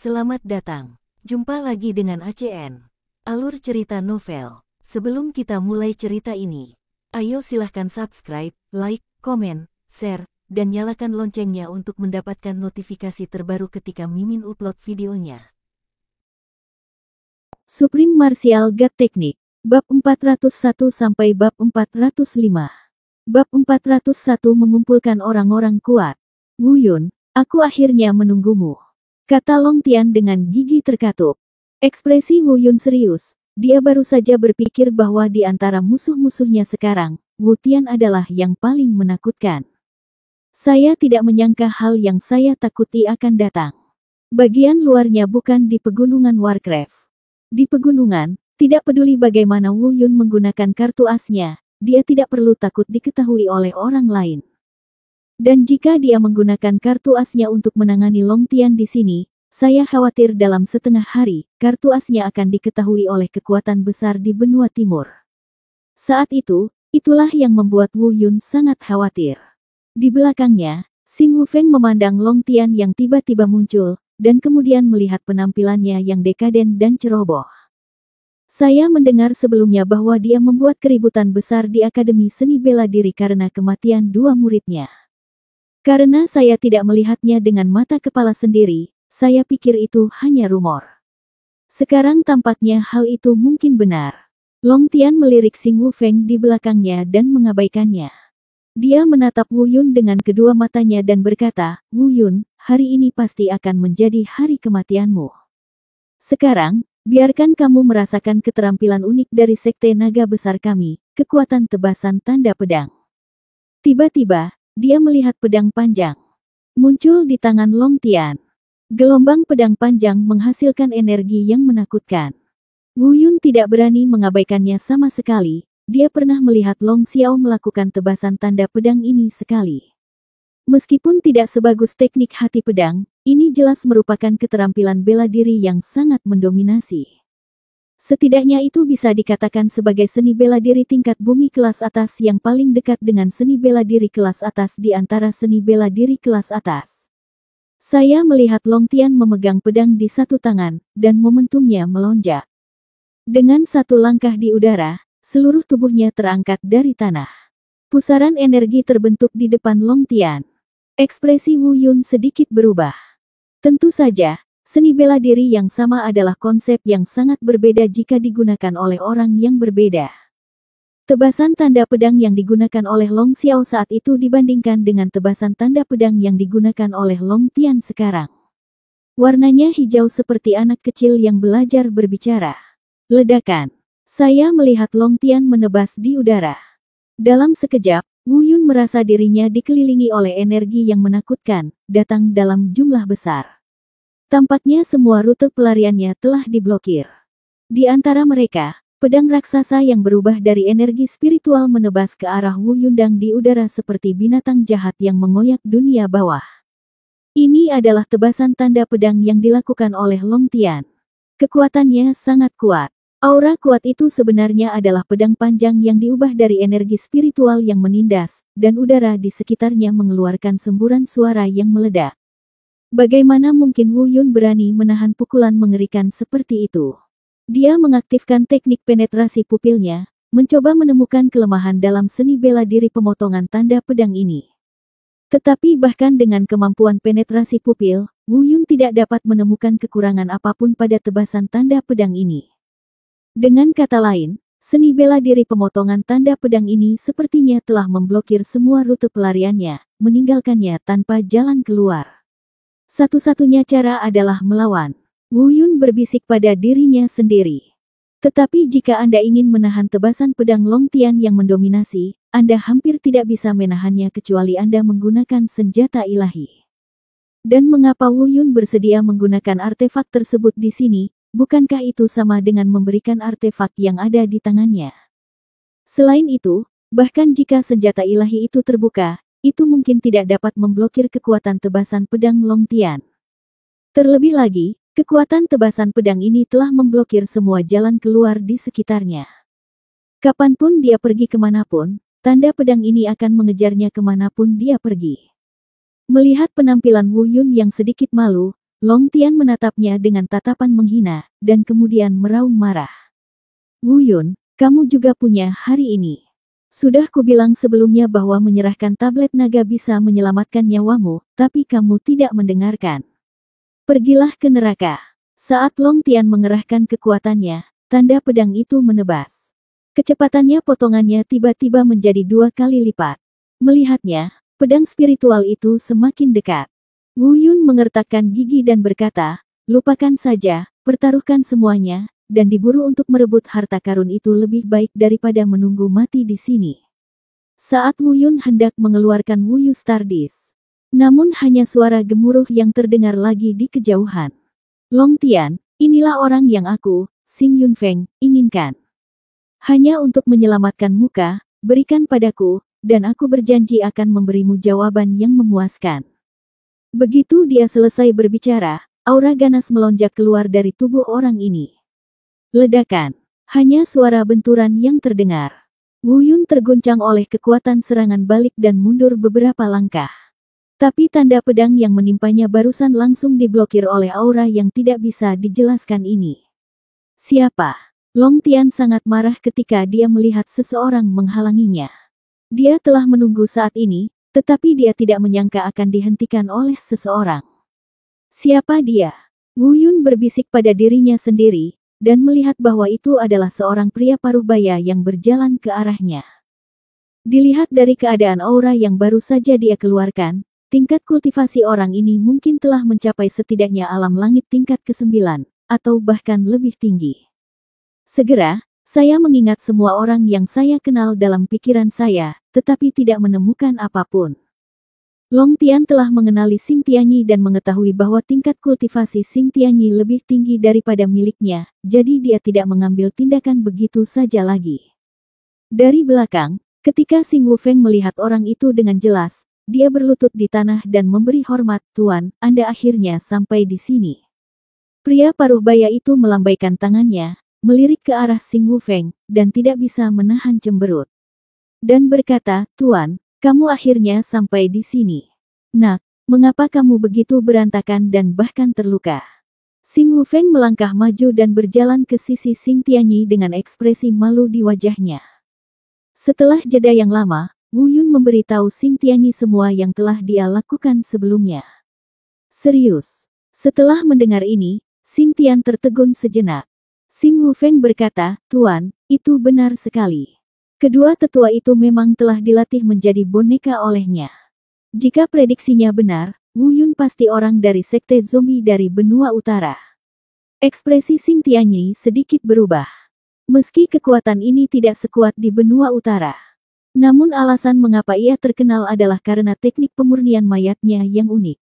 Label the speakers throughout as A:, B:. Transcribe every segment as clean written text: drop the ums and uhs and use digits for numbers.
A: Selamat datang. Jumpa lagi dengan ACN. Alur cerita novel. Sebelum kita mulai cerita ini, ayo silahkan subscribe, like, komen, share, dan nyalakan loncengnya untuk mendapatkan notifikasi terbaru ketika Mimin upload videonya.
B: Supreme Martial God Technique, Bab 401 sampai Bab 405. Bab 401 mengumpulkan orang-orang kuat. Wu Yun, aku akhirnya menunggumu, kata Long Tian dengan gigi terkatup. Ekspresi Wu Yun serius. Dia baru saja berpikir bahwa di antara musuh-musuhnya sekarang, Wu Tian adalah yang paling menakutkan. Saya tidak menyangka hal yang saya takuti akan datang. Bagian luarnya bukan di pegunungan Warcraft. Di pegunungan, tidak peduli bagaimana Wu Yun menggunakan kartu asnya, dia tidak perlu takut diketahui oleh orang lain. Dan jika dia menggunakan kartu asnya untuk menangani Long Tian di sini, saya khawatir dalam setengah hari, kartu asnya akan diketahui oleh kekuatan besar di benua timur. Saat itu, itulah yang membuat Wu Yun sangat khawatir. Di belakangnya, Xing Wufeng memandang Long Tian yang tiba-tiba muncul, dan kemudian melihat penampilannya yang dekaden dan ceroboh. Saya mendengar sebelumnya bahwa dia membuat keributan besar di Akademi Seni Bela Diri karena kematian dua muridnya. Karena saya tidak melihatnya dengan mata kepala sendiri, saya pikir itu hanya rumor. Sekarang tampaknya hal itu mungkin benar. Long Tian melirik Xing Wufeng di belakangnya dan mengabaikannya. Dia menatap Wu Yun dengan kedua matanya dan berkata, "Wu Yun, hari ini pasti akan menjadi hari kematianmu. Sekarang, biarkan kamu merasakan keterampilan unik dari Sekte Naga Besar kami, kekuatan tebasan tanda pedang." Tiba-tiba, dia melihat pedang panjang muncul di tangan Long Tian. Gelombang pedang panjang menghasilkan energi yang menakutkan. Wu Yun tidak berani mengabaikannya sama sekali. Dia pernah melihat Long Xiao melakukan tebasan tanda pedang ini sekali. Meskipun tidak sebagus teknik hati pedang, ini jelas merupakan keterampilan bela diri yang sangat mendominasi. Setidaknya itu bisa dikatakan sebagai seni bela diri tingkat bumi kelas atas yang paling dekat dengan seni bela diri kelas atas di antara seni bela diri kelas atas. Saya melihat Long Tian memegang pedang di satu tangan, dan momentumnya melonjak. Dengan satu langkah di udara, seluruh tubuhnya terangkat dari tanah. Pusaran energi terbentuk di depan Long Tian. Ekspresi Wu Yun sedikit berubah. Tentu saja, seni bela diri yang sama adalah konsep yang sangat berbeda jika digunakan oleh orang yang berbeda. Tebasan tanda pedang yang digunakan oleh Long Xiao saat itu dibandingkan dengan tebasan tanda pedang yang digunakan oleh Long Tian sekarang. Warnanya hijau seperti anak kecil yang belajar berbicara. Ledakan. Saya melihat Long Tian menebas di udara. Dalam sekejap, Wu Yun merasa dirinya dikelilingi oleh energi yang menakutkan, datang dalam jumlah besar. Tampaknya semua rute pelariannya telah diblokir. Di antara mereka, pedang raksasa yang berubah dari energi spiritual menebas ke arah Wu Yundang di udara seperti binatang jahat yang mengoyak dunia bawah. Ini adalah tebasan tanda pedang yang dilakukan oleh Long Tian. Kekuatannya sangat kuat. Aura kuat itu sebenarnya adalah pedang panjang yang diubah dari energi spiritual yang menindas, dan udara di sekitarnya mengeluarkan semburan suara yang meledak. Bagaimana mungkin Wu Yun berani menahan pukulan mengerikan seperti itu? Dia mengaktifkan teknik penetrasi pupilnya, mencoba menemukan kelemahan dalam seni bela diri pemotongan tanda pedang ini. Tetapi bahkan dengan kemampuan penetrasi pupil, Wu Yun tidak dapat menemukan kekurangan apapun pada tebasan tanda pedang ini. Dengan kata lain, seni bela diri pemotongan tanda pedang ini sepertinya telah memblokir semua rute pelariannya, meninggalkannya tanpa jalan keluar. Satu-satunya cara adalah melawan. Wu Yun berbisik pada dirinya sendiri. Tetapi jika Anda ingin menahan tebasan pedang Long Tian yang mendominasi, Anda hampir tidak bisa menahannya kecuali Anda menggunakan senjata ilahi. Dan mengapa Wu Yun bersedia menggunakan artefak tersebut di sini? Bukankah itu sama dengan memberikan artefak yang ada di tangannya? Selain itu, bahkan jika senjata ilahi itu terbuka, itu mungkin tidak dapat memblokir kekuatan tebasan pedang Long Tian. Terlebih lagi, kekuatan tebasan pedang ini telah memblokir semua jalan keluar di sekitarnya. Kapanpun dia pergi kemanapun, tanda pedang ini akan mengejarnya kemanapun dia pergi. Melihat penampilan Wu Yun yang sedikit malu, Long Tian menatapnya dengan tatapan menghina, dan kemudian meraung marah. Wu Yun, kamu juga punya hari ini. Sudah kubilang sebelumnya bahwa menyerahkan tablet naga bisa menyelamatkan nyawamu, tapi kamu tidak mendengarkan. Pergilah ke neraka. Saat Long Tian mengerahkan kekuatannya, tanda pedang itu menebas. Kecepatannya potongannya tiba-tiba menjadi 2 kali lipat. Melihatnya, pedang spiritual itu semakin dekat. Wu Yun mengertakkan gigi dan berkata, lupakan saja, pertaruhkan semuanya, dan diburu untuk merebut harta karun itu lebih baik daripada menunggu mati di sini. Saat Wu Yun hendak mengeluarkan Wu Yu Stardust, namun hanya suara gemuruh yang terdengar lagi di kejauhan. Long Tian, inilah orang yang aku, Xing Yunfeng, inginkan. Hanya untuk menyelamatkan muka, berikan padaku, dan aku berjanji akan memberimu jawaban yang memuaskan. Begitu dia selesai berbicara, aura ganas melonjak keluar dari tubuh orang ini. Ledakan. Hanya suara benturan yang terdengar. Wu Yun terguncang oleh kekuatan serangan balik dan mundur beberapa langkah. Tapi tanda pedang yang menimpanya barusan langsung diblokir oleh aura yang tidak bisa dijelaskan ini. Siapa? Long Tian sangat marah ketika dia melihat seseorang menghalanginya. Dia telah menunggu saat ini, tetapi dia tidak menyangka akan dihentikan oleh seseorang. Siapa dia? Wu Yun berbisik pada dirinya sendiri, dan melihat bahwa itu adalah seorang pria paruhbaya yang berjalan ke arahnya. Dilihat dari keadaan aura yang baru saja dia keluarkan, tingkat kultivasi orang ini mungkin telah mencapai setidaknya alam langit tingkat ke-9, atau bahkan lebih tinggi. Segera, saya mengingat semua orang yang saya kenal dalam pikiran saya, tetapi tidak menemukan apapun. Long Tian telah mengenali Xing Tianyi dan mengetahui bahwa tingkat kultivasi Xing Tianyi lebih tinggi daripada miliknya, jadi dia tidak mengambil tindakan begitu saja lagi. Dari belakang, ketika Xing Wufeng melihat orang itu dengan jelas, dia berlutut di tanah dan memberi hormat, "Tuan, Anda akhirnya sampai di sini." Pria paruhbaya itu melambaikan tangannya, melirik ke arah Xing Wufeng, dan tidak bisa menahan cemberut. Dan berkata, "Tuan, kamu akhirnya sampai di sini. Nak, mengapa kamu begitu berantakan dan bahkan terluka?" Xing Wufeng melangkah maju dan berjalan ke sisi Xing Tianyi dengan ekspresi malu di wajahnya. Setelah jeda yang lama, Wu Yun memberitahu Xing Tianyi semua yang telah dia lakukan sebelumnya. Serius. Setelah mendengar ini, Xing Tian tertegun sejenak. Xing Wufeng berkata, "Tuan, itu benar sekali. Kedua tetua itu memang telah dilatih menjadi boneka olehnya." Jika prediksinya benar, Wu Yun pasti orang dari sekte zombie dari benua utara. Ekspresi Xing Tianyi sedikit berubah. Meski kekuatan ini tidak sekuat di benua utara. Namun alasan mengapa ia terkenal adalah karena teknik pemurnian mayatnya yang unik.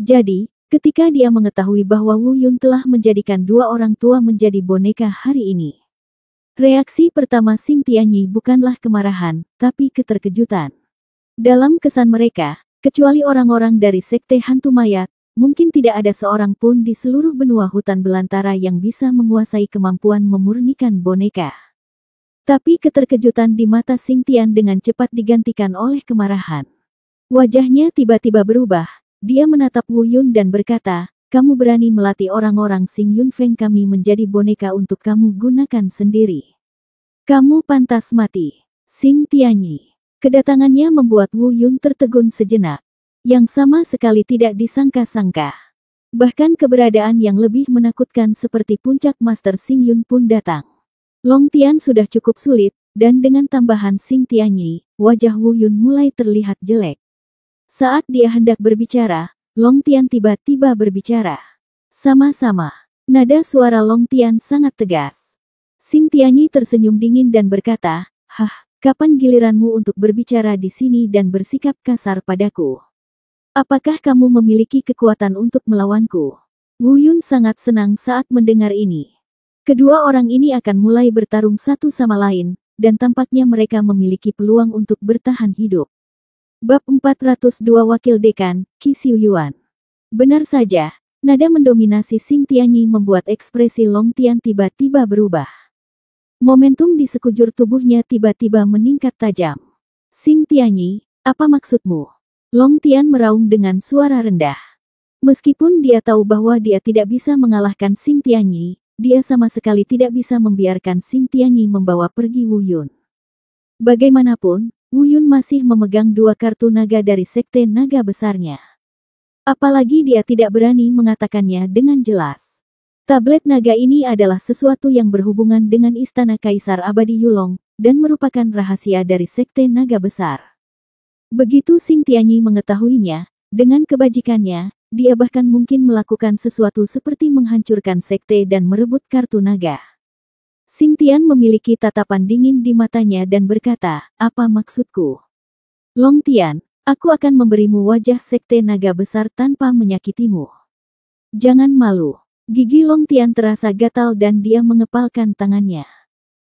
B: Jadi, ketika dia mengetahui bahwa Wu Yun telah menjadikan 2 orang tua menjadi boneka hari ini, reaksi pertama Xing Tianyi bukanlah kemarahan, tapi keterkejutan. Dalam kesan mereka, kecuali orang-orang dari sekte hantu mayat, mungkin tidak ada seorang pun di seluruh benua hutan belantara yang bisa menguasai kemampuan memurnikan boneka. Tapi keterkejutan di mata Xing Tian dengan cepat digantikan oleh kemarahan. Wajahnya tiba-tiba berubah. Dia menatap Wu Yun dan berkata, "Kamu berani melatih orang-orang Xing Yunfeng kami menjadi boneka untuk kamu gunakan sendiri. Kamu pantas mati." Xing Tianyi. Kedatangannya membuat Wu Yun tertegun sejenak. Yang sama sekali tidak disangka-sangka. Bahkan keberadaan yang lebih menakutkan seperti puncak Master Xing Yun pun datang. Long Tian sudah cukup sulit, dan dengan tambahan Xing Tianyi, wajah Wu Yun mulai terlihat jelek. Saat dia hendak berbicara, Long Tian tiba-tiba berbicara. Sama-sama. Nada suara Long Tian sangat tegas. Xing Tianyi tersenyum dingin dan berkata, kapan giliranmu untuk berbicara di sini dan bersikap kasar padaku? Apakah kamu memiliki kekuatan untuk melawanku?" Wu Yun sangat senang saat mendengar ini. Kedua orang ini akan mulai bertarung satu sama lain, dan tampaknya mereka memiliki peluang untuk bertahan hidup. Bab 402 Wakil Dekan, Qi Xiu Yuan. Benar saja, nada mendominasi Xing Tianyi membuat ekspresi Long Tian tiba-tiba berubah. Momentum di sekujur tubuhnya tiba-tiba meningkat tajam. "Xing Tianyi, apa maksudmu?" Long Tian meraung dengan suara rendah. Meskipun dia tahu bahwa dia tidak bisa mengalahkan Xing Tianyi, dia sama sekali tidak bisa membiarkan Xing Tianyi membawa pergi Wu Yun. Bagaimanapun, Wu Yun masih memegang 2 kartu naga dari sekte naga besarnya. Apalagi dia tidak berani mengatakannya dengan jelas. Tablet naga ini adalah sesuatu yang berhubungan dengan istana Kaisar Abadi Yulong, dan merupakan rahasia dari sekte naga besar. Begitu Xing Tianyi mengetahuinya, dengan kebajikannya, dia bahkan mungkin melakukan sesuatu seperti menghancurkan sekte dan merebut kartu naga. Xing Tian memiliki tatapan dingin di matanya dan berkata, "Apa maksudku? Long Tian, aku akan memberimu wajah sekte naga besar tanpa menyakitimu. Jangan malu." Gigi Long Tian terasa gatal dan dia mengepalkan tangannya.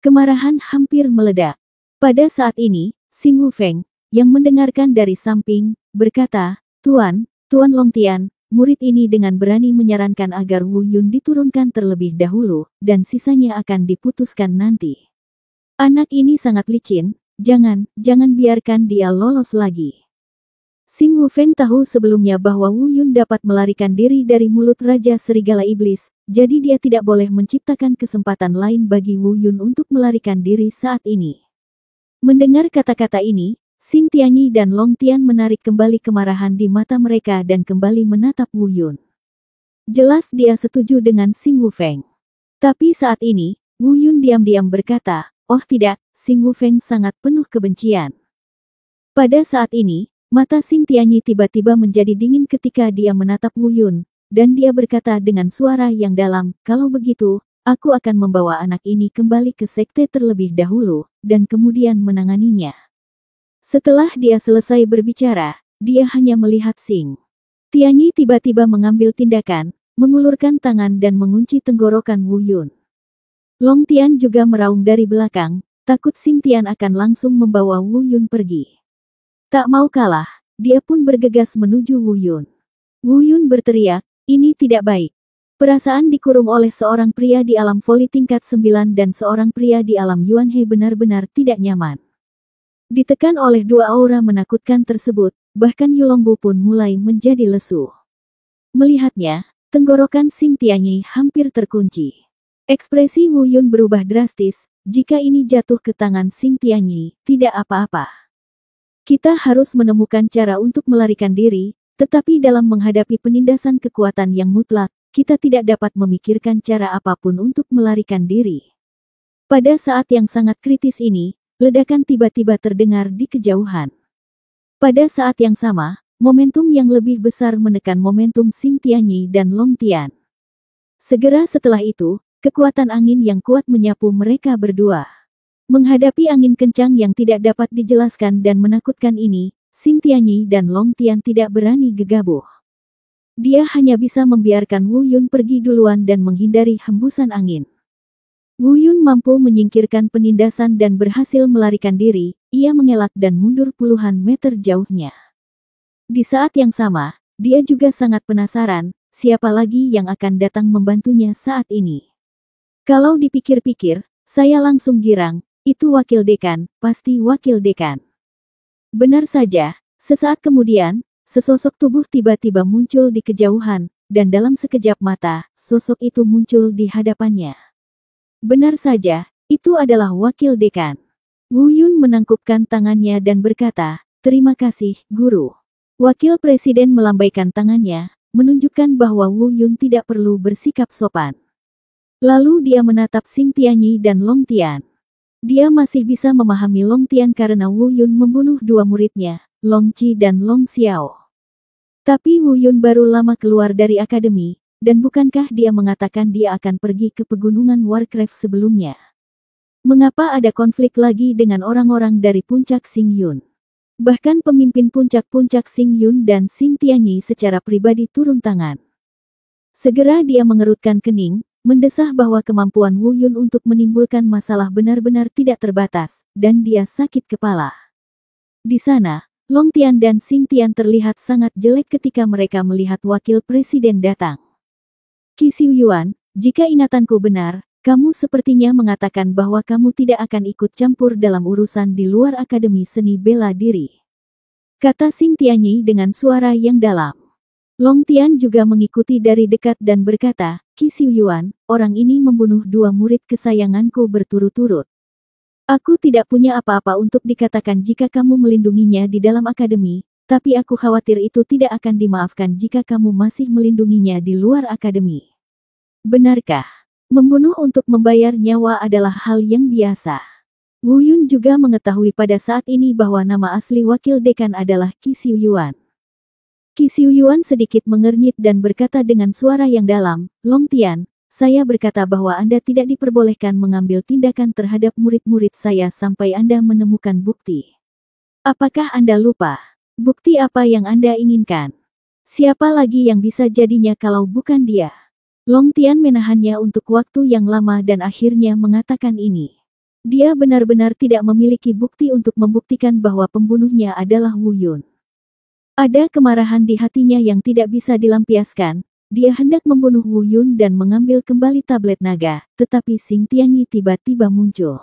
B: Kemarahan hampir meledak. Pada saat ini, Xing Wufeng, yang mendengarkan dari samping, berkata, Tuan Long Tian, murid ini dengan berani menyarankan agar Wu Yun diturunkan terlebih dahulu, dan sisanya akan diputuskan nanti. Anak ini sangat licin, jangan biarkan dia lolos lagi. Xing Wufeng tahu sebelumnya bahwa Wu Yun dapat melarikan diri dari mulut Raja Serigala Iblis, jadi dia tidak boleh menciptakan kesempatan lain bagi Wu Yun untuk melarikan diri saat ini. Mendengar kata-kata ini, Xing Tianyi dan Long Tian menarik kembali kemarahan di mata mereka dan kembali menatap Wu Yun. Jelas dia setuju dengan Xing Wufeng. Tapi saat ini, Wu Yun diam-diam berkata, "Oh tidak," Xing Wufeng sangat penuh kebencian. Pada saat ini, mata Xing Tianyi tiba-tiba menjadi dingin ketika dia menatap Wu Yun, dan dia berkata dengan suara yang dalam, "Kalau begitu, aku akan membawa anak ini kembali ke sekte terlebih dahulu, dan kemudian menanganinya." Setelah dia selesai berbicara, dia hanya melihat Xing Tianyi tiba-tiba mengambil tindakan, mengulurkan tangan dan mengunci tenggorokan Wu Yun. Long Tian juga meraung dari belakang, takut Xing Tian akan langsung membawa Wu Yun pergi. Tak mau kalah, dia pun bergegas menuju Wu Yun. Wu Yun berteriak, "Ini tidak baik." Perasaan dikurung oleh seorang pria di alam voli tingkat 9 dan seorang pria di alam Yuanhe benar-benar tidak nyaman. Ditekan oleh 2 aura menakutkan tersebut, bahkan Yulongbu pun mulai menjadi lesu. Melihatnya, tenggorokan Xing Tianyi hampir terkunci. Ekspresi Wu Yun berubah drastis, "Jika ini jatuh ke tangan Xing Tianyi, tidak apa-apa. Kita harus menemukan cara untuk melarikan diri, tetapi dalam menghadapi penindasan kekuatan yang mutlak, kita tidak dapat memikirkan cara apapun untuk melarikan diri." Pada saat yang sangat kritis ini, ledakan tiba-tiba terdengar di kejauhan. Pada saat yang sama, momentum yang lebih besar menekan momentum Xing Tianyi dan Long Tian. Segera setelah itu, kekuatan angin yang kuat menyapu mereka berdua. Menghadapi angin kencang yang tidak dapat dijelaskan dan menakutkan ini, Xing Tianyi dan Long Tian tidak berani gegabah. Dia hanya bisa membiarkan Wu Yun pergi duluan dan menghindari hembusan angin. Wu Yun mampu menyingkirkan penindasan dan berhasil melarikan diri, ia mengelak dan mundur puluhan meter jauhnya. Di saat yang sama, dia juga sangat penasaran, siapa lagi yang akan datang membantunya saat ini. Kalau dipikir-pikir, saya langsung girang, itu wakil dekan, pasti wakil dekan. Benar saja, sesaat kemudian, sesosok tubuh tiba-tiba muncul di kejauhan, dan dalam sekejap mata, sosok itu muncul di hadapannya. Benar saja, itu adalah wakil dekan. Wu Yun menangkupkan tangannya dan berkata, "Terima kasih, Guru." Wakil presiden melambaikan tangannya, menunjukkan bahwa Wu Yun tidak perlu bersikap sopan. Lalu dia menatap Xing Tianyi dan Long Tian. Dia masih bisa memahami Long Tian karena Wu Yun membunuh 2 muridnya, Long Qi dan Long Xiao. Tapi Wu Yun baru lama keluar dari akademi, dan bukankah dia mengatakan dia akan pergi ke pegunungan Warcraft sebelumnya? Mengapa ada konflik lagi dengan orang-orang dari puncak Xing Yun? Bahkan pemimpin puncak-puncak Xing Yun dan Xing Tianyi secara pribadi turun tangan. Segera dia mengerutkan kening, mendesah bahwa kemampuan Wu Yun untuk menimbulkan masalah benar-benar tidak terbatas, dan dia sakit kepala. Di sana, Long Tian dan Xing Tian terlihat sangat jelek ketika mereka melihat wakil presiden datang. Qi Xiuyuan, jika ingatanku benar, kamu sepertinya mengatakan bahwa kamu tidak akan ikut campur dalam urusan di luar Akademi Seni Bela Diri. Kata Xing Tianyi dengan suara yang dalam. Long Tian juga mengikuti dari dekat dan berkata, Qi Xiuyuan, orang ini membunuh 2 murid kesayanganku berturut-turut. Aku tidak punya apa-apa untuk dikatakan jika kamu melindunginya di dalam akademi, tapi aku khawatir itu tidak akan dimaafkan jika kamu masih melindunginya di luar akademi. Benarkah? Membunuh untuk membayar nyawa adalah hal yang biasa. Wu Yun juga mengetahui pada saat ini bahwa nama asli wakil dekan adalah Qi Xiuyuan. Qi Xiuyuan sedikit mengernyit dan berkata dengan suara yang dalam, Long Tian, saya berkata bahwa Anda tidak diperbolehkan mengambil tindakan terhadap murid-murid saya sampai Anda menemukan bukti. Apakah Anda lupa? Bukti apa yang Anda inginkan? Siapa lagi yang bisa jadinya kalau bukan dia? Long Tian menahannya untuk waktu yang lama dan akhirnya mengatakan ini. Dia benar-benar tidak memiliki bukti untuk membuktikan bahwa pembunuhnya adalah Wu Yun. Ada kemarahan di hatinya yang tidak bisa dilampiaskan. Dia hendak membunuh Wu Yun dan mengambil kembali tablet naga, tetapi Xing Tianyi tiba-tiba muncul.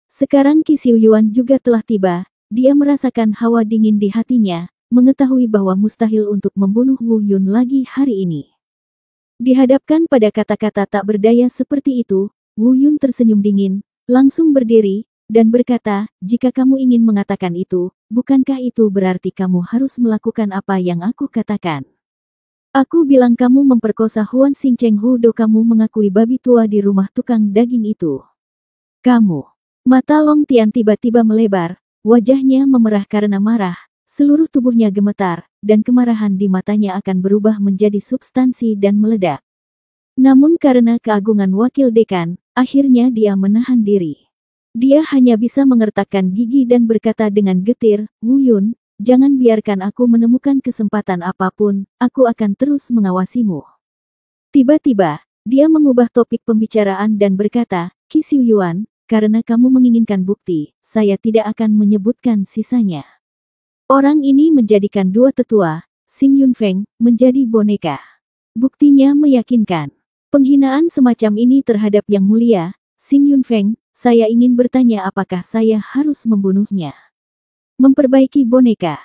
B: Sekarang Qi Xiuyuan juga telah tiba. Dia merasakan hawa dingin di hatinya, mengetahui bahwa mustahil untuk membunuh Wu Yun lagi hari ini. Dihadapkan pada kata-kata tak berdaya seperti itu, Wu Yun tersenyum dingin, langsung berdiri, dan berkata, jika kamu ingin mengatakan itu, bukankah itu berarti kamu harus melakukan apa yang aku katakan? Aku bilang kamu memperkosa Huan Xingcheng Hudo, kamu mengakui babi tua di rumah tukang daging itu. Kamu. Mata Long Tian tiba-tiba melebar, wajahnya memerah karena marah, seluruh tubuhnya gemetar, dan kemarahan di matanya akan berubah menjadi substansi dan meledak. Namun karena keagungan wakil dekan, akhirnya dia menahan diri. Dia hanya bisa mengertakkan gigi dan berkata dengan getir, Wu Yun, jangan biarkan aku menemukan kesempatan apapun, aku akan terus mengawasimu. Tiba-tiba, dia mengubah topik pembicaraan dan berkata, Qi Xiuyuan, karena kamu menginginkan bukti, saya tidak akan menyebutkan sisanya. Orang ini menjadikan 2 tetua, Xing Yunfeng, menjadi boneka. Buktinya meyakinkan. Penghinaan semacam ini terhadap yang mulia, Xing Yunfeng, saya ingin bertanya apakah saya harus membunuhnya. Memperbaiki boneka.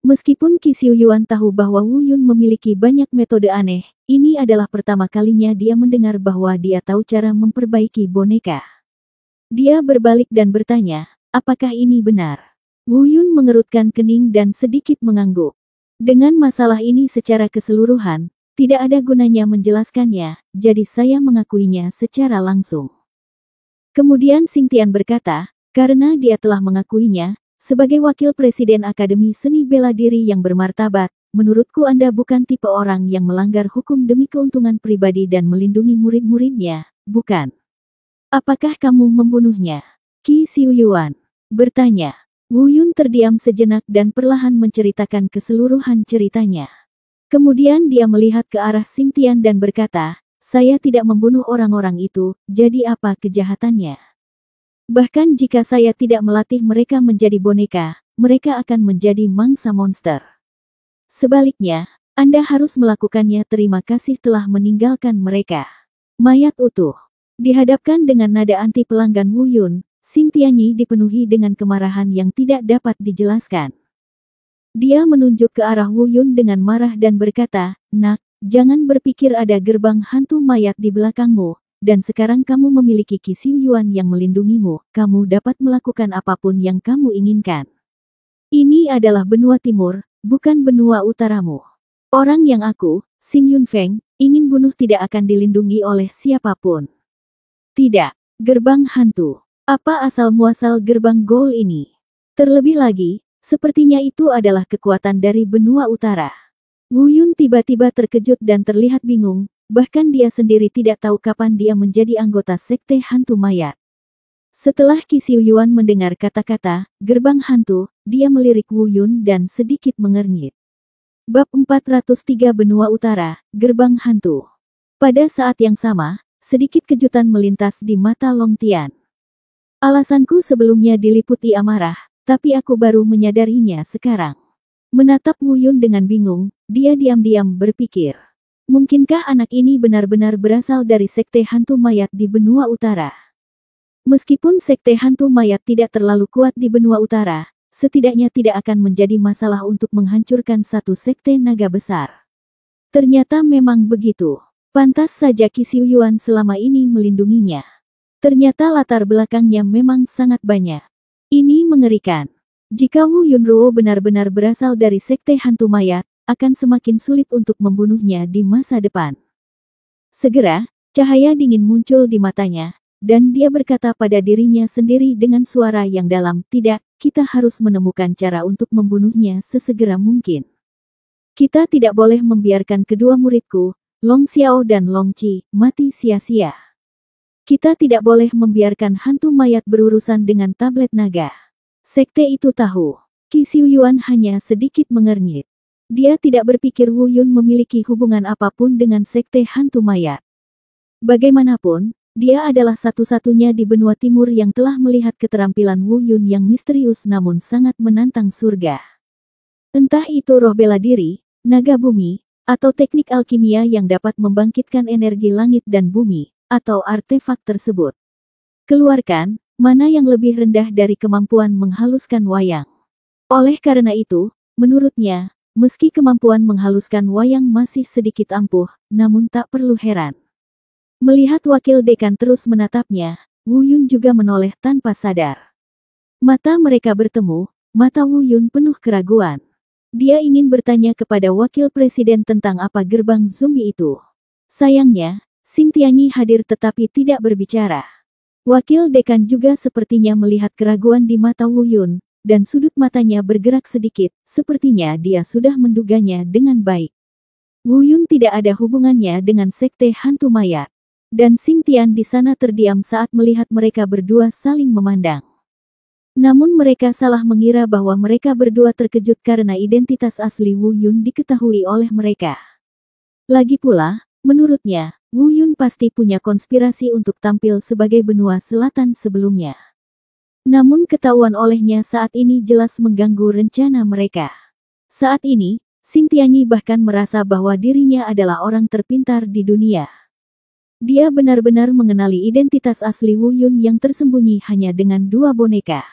B: Meskipun Qi Xiuyuan tahu bahwa Wu Yun memiliki banyak metode aneh, ini adalah pertama kalinya dia mendengar bahwa dia tahu cara memperbaiki boneka. Dia berbalik dan bertanya, apakah ini benar? Wu Yun mengerutkan kening dan sedikit mengangguk. Dengan masalah ini secara keseluruhan, tidak ada gunanya menjelaskannya, jadi saya mengakuinya secara langsung. Kemudian Xing Tian berkata, karena dia telah mengakuinya, sebagai wakil presiden Akademi Seni Bela Diri yang bermartabat, menurutku Anda bukan tipe orang yang melanggar hukum demi keuntungan pribadi dan melindungi murid-muridnya, bukan? Apakah kamu membunuhnya? Qi Xiuyuan bertanya. Wu Yun terdiam sejenak dan perlahan menceritakan keseluruhan ceritanya. Kemudian dia melihat ke arah Xing Tian dan berkata, saya tidak membunuh orang-orang itu, jadi apa kejahatannya? Bahkan jika saya tidak melatih mereka menjadi boneka, mereka akan menjadi mangsa monster. Sebaliknya, Anda harus melakukannya. Terima kasih telah meninggalkan mereka. Mayat utuh. Dihadapkan dengan nada anti pelanggan Wu Yun, Xing Tianyi dipenuhi dengan kemarahan yang tidak dapat dijelaskan. Dia menunjuk ke arah Wu Yun dengan marah dan berkata, Nak, jangan berpikir ada gerbang hantu mayat di belakangmu, dan sekarang kamu memiliki Qi Xiuyuan yang melindungimu, kamu dapat melakukan apapun yang kamu inginkan. Ini adalah benua timur, bukan benua utaramu. Orang yang aku, Xing Yunfeng, ingin bunuh tidak akan dilindungi oleh siapapun. Tidak, gerbang hantu. Apa asal-muasal gerbang Goul ini? Terlebih lagi, sepertinya itu adalah kekuatan dari benua utara. Wu Yun tiba-tiba terkejut dan terlihat bingung, bahkan dia sendiri tidak tahu kapan dia menjadi anggota sekte hantu mayat. Setelah Qi Xiuyuan mendengar kata-kata, gerbang hantu, dia melirik Wu Yun dan sedikit mengernyit. Bab 403 Benua Utara, Gerbang Hantu. Pada saat yang sama, sedikit kejutan melintas di mata Long Tian. Alasanku sebelumnya diliputi amarah, tapi aku baru menyadarinya sekarang. Menatap Wu Yun dengan bingung, dia diam-diam berpikir. Mungkinkah anak ini benar-benar berasal dari sekte hantu mayat di benua utara? Meskipun sekte hantu mayat tidak terlalu kuat di benua utara, setidaknya tidak akan menjadi masalah untuk menghancurkan satu sekte naga besar. Ternyata memang begitu. Pantas saja Qi Xiuyuan selama ini melindunginya. Ternyata latar belakangnya memang sangat banyak. Ini mengerikan. Jika Wu Yunruo benar-benar berasal dari sekte hantu mayat, akan semakin sulit untuk membunuhnya di masa depan. Segera, cahaya dingin muncul di matanya, dan dia berkata pada dirinya sendiri dengan suara yang dalam, "Tidak, kita harus menemukan cara untuk membunuhnya sesegera mungkin. Kita tidak boleh membiarkan kedua muridku, Long Xiao dan Long Qi, mati sia-sia. Kita tidak boleh membiarkan hantu mayat berurusan dengan tablet naga." Sekte itu tahu. Qi Xiuyuan hanya sedikit mengernyit. Dia tidak berpikir Wu Yun memiliki hubungan apapun dengan sekte hantu mayat. Bagaimanapun, dia adalah satu-satunya di benua timur yang telah melihat keterampilan Wu Yun yang misterius namun sangat menantang surga. Entah itu roh bela diri, naga bumi, atau teknik alkimia yang dapat membangkitkan energi langit dan bumi, atau artefak tersebut. Keluarkan, mana yang lebih rendah dari kemampuan menghaluskan wayang. Oleh karena itu, menurutnya, meski kemampuan menghaluskan wayang masih sedikit ampuh, namun tak perlu heran. Melihat wakil dekan terus menatapnya, Wu Yun juga menoleh tanpa sadar. Mata mereka bertemu, mata Wu Yun penuh keraguan. Dia ingin bertanya kepada wakil presiden tentang apa gerbang zombie itu. Sayangnya, Xing Tianyi hadir tetapi tidak berbicara. Wakil dekan juga sepertinya melihat keraguan di mata Wu Yun, dan sudut matanya bergerak sedikit, sepertinya dia sudah menduganya dengan baik. Wu Yun tidak ada hubungannya dengan sekte hantu mayat. Dan Xing Tian di sana terdiam saat melihat mereka berdua saling memandang. Namun mereka salah mengira bahwa mereka berdua terkejut karena identitas asli Wu Yun diketahui oleh mereka. Lagi pula, menurutnya, Wu Yun pasti punya konspirasi untuk tampil sebagai benua selatan sebelumnya. Namun ketahuan olehnya saat ini jelas mengganggu rencana mereka. Saat ini, Xing Tianyi bahkan merasa bahwa dirinya adalah orang terpintar di dunia. Dia benar-benar mengenali identitas asli Wu Yun yang tersembunyi hanya dengan dua boneka.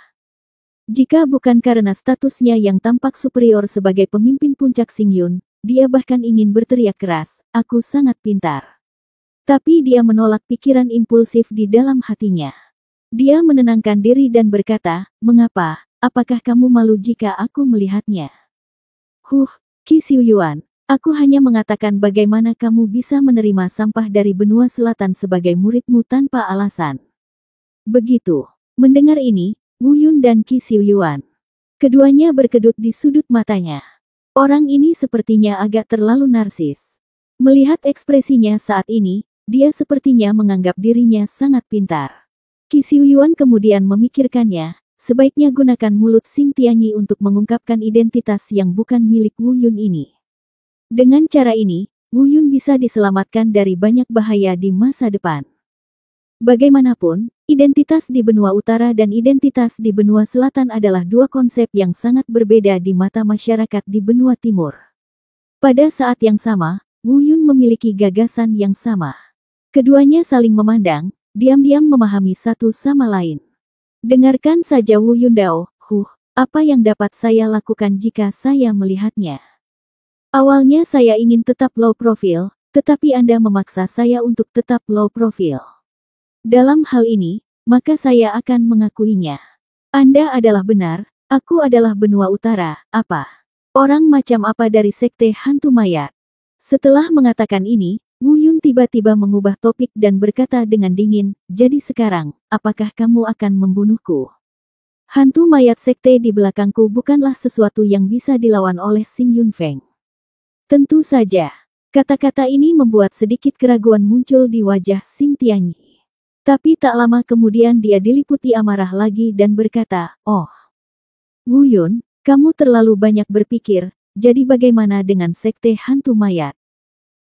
B: Jika bukan karena statusnya yang tampak superior sebagai pemimpin puncak Xingyun, dia bahkan ingin berteriak keras, "Aku sangat pintar." Tapi dia menolak pikiran impulsif di dalam hatinya. Dia menenangkan diri dan berkata, "Mengapa? Apakah kamu malu jika aku melihatnya?" Qi Xiuyuan. Aku hanya mengatakan bagaimana kamu bisa menerima sampah dari benua selatan sebagai muridmu tanpa alasan. Begitu. Mendengar ini, Wu Yun dan Qi Xiuyuan. Keduanya berkedut di sudut matanya. Orang ini sepertinya agak terlalu narsis. Melihat ekspresinya saat ini, dia sepertinya menganggap dirinya sangat pintar. Qi Xiuyuan kemudian memikirkannya, sebaiknya gunakan mulut Xing Tianyi untuk mengungkapkan identitas yang bukan milik Wu Yun ini. Dengan cara ini, Wu Yun bisa diselamatkan dari banyak bahaya di masa depan. Bagaimanapun, identitas di benua utara dan identitas di benua selatan adalah dua konsep yang sangat berbeda di mata masyarakat di benua timur. Pada saat yang sama, Wu Yun memiliki gagasan yang sama. Keduanya saling memandang, diam-diam memahami satu sama lain. Dengarkan saja Wu Yun Dao, apa yang dapat saya lakukan jika saya melihatnya? Awalnya saya ingin tetap low profile, tetapi Anda memaksa saya untuk tetap low profile. Dalam hal ini, maka saya akan mengakuinya. Anda adalah benar, aku adalah benua utara, apa? Orang macam apa dari sekte hantu mayat? Setelah mengatakan ini, Wu Yun tiba-tiba mengubah topik dan berkata dengan dingin, "Jadi sekarang, apakah kamu akan membunuhku?" Hantu mayat sekte di belakangku bukanlah sesuatu yang bisa dilawan oleh Xing Yunfeng. Tentu saja. Kata-kata ini membuat sedikit keraguan muncul di wajah Xing Tianyi. Tapi tak lama kemudian dia diliputi amarah lagi dan berkata, "Oh, Wu Yun, kamu terlalu banyak berpikir, jadi bagaimana dengan sekte hantu mayat?"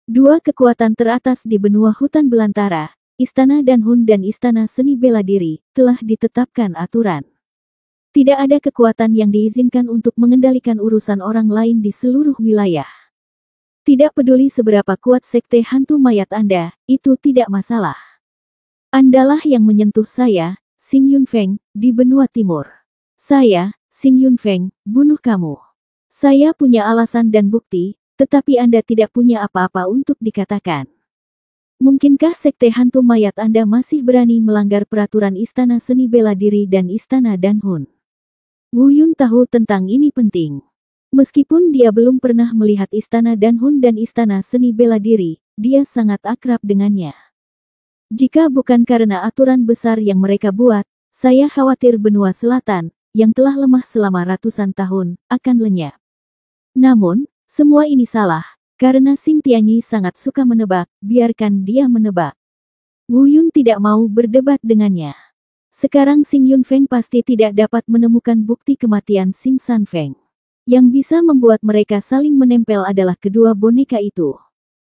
B: Dua kekuatan teratas di benua hutan belantara, Istana Danhun dan Istana Seni Bela Diri, telah ditetapkan aturan. Tidak ada kekuatan yang diizinkan untuk mengendalikan urusan orang lain di seluruh wilayah. Tidak peduli seberapa kuat sekte hantu mayat Anda, itu tidak masalah. Andalah yang menyentuh saya, Xing Yunfeng, di benua timur. Saya, Xing Yunfeng, bunuh kamu. Saya punya alasan dan bukti, tetapi Anda tidak punya apa-apa untuk dikatakan. Mungkinkah sekte hantu mayat Anda masih berani melanggar peraturan Istana Seni Bela Diri dan Istana Danhun? Wu Yun tahu tentang ini penting. Meskipun dia belum pernah melihat Istana Danhun dan Istana Seni Bela Diri, dia sangat akrab dengannya. Jika bukan karena aturan besar yang mereka buat, saya khawatir benua selatan, yang telah lemah selama ratusan tahun, akan lenyap. Namun, semua ini salah. Karena Xing Tianyi sangat suka menebak, biarkan dia menebak. Wu Yun tidak mau berdebat dengannya. Sekarang Xing Yunfeng pasti tidak dapat menemukan bukti kematian Xing Sanfeng. Yang bisa membuat mereka saling menempel adalah kedua boneka itu.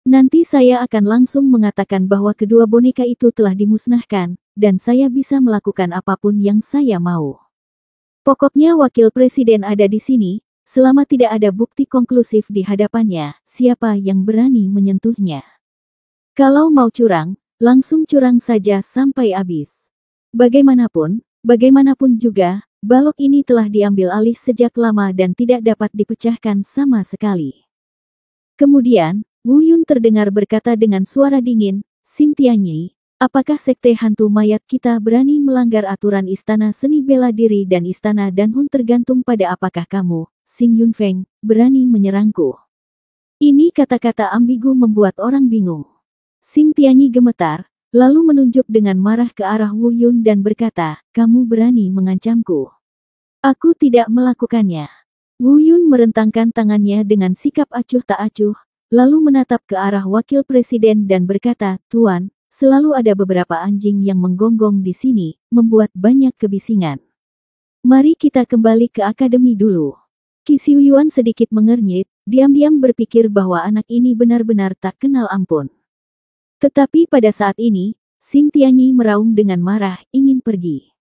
B: Nanti saya akan langsung mengatakan bahwa kedua boneka itu telah dimusnahkan, dan saya bisa melakukan apapun yang saya mau. Pokoknya wakil presiden ada di sini. Selama tidak ada bukti konklusif di hadapannya, siapa yang berani menyentuhnya? Kalau mau curang, langsung curang saja sampai habis. Bagaimanapun juga, balok ini telah diambil alih sejak lama dan tidak dapat dipecahkan sama sekali. Kemudian, Wu Yun terdengar berkata dengan suara dingin, Xing Tianyi, apakah sekte hantu mayat kita berani melanggar aturan Istana Seni Bela Diri dan Istana Danhun tergantung pada apakah kamu, Xing Yunfeng, berani menyerangku? Ini kata-kata ambigu membuat orang bingung. Xing Tianyi gemetar, lalu menunjuk dengan marah ke arah Wu Yun dan berkata, kamu berani mengancamku. Aku tidak melakukannya. Wu Yun merentangkan tangannya dengan sikap acuh tak acuh, lalu menatap ke arah wakil presiden dan berkata, Tuan, selalu ada beberapa anjing yang menggonggong di sini, membuat banyak kebisingan. Mari kita kembali ke akademi dulu. Qi Xiuyuan sedikit mengernyit, diam-diam berpikir bahwa anak ini benar-benar tak kenal ampun. Tetapi pada saat ini, Xing Tianyi meraung dengan marah, ingin pergi.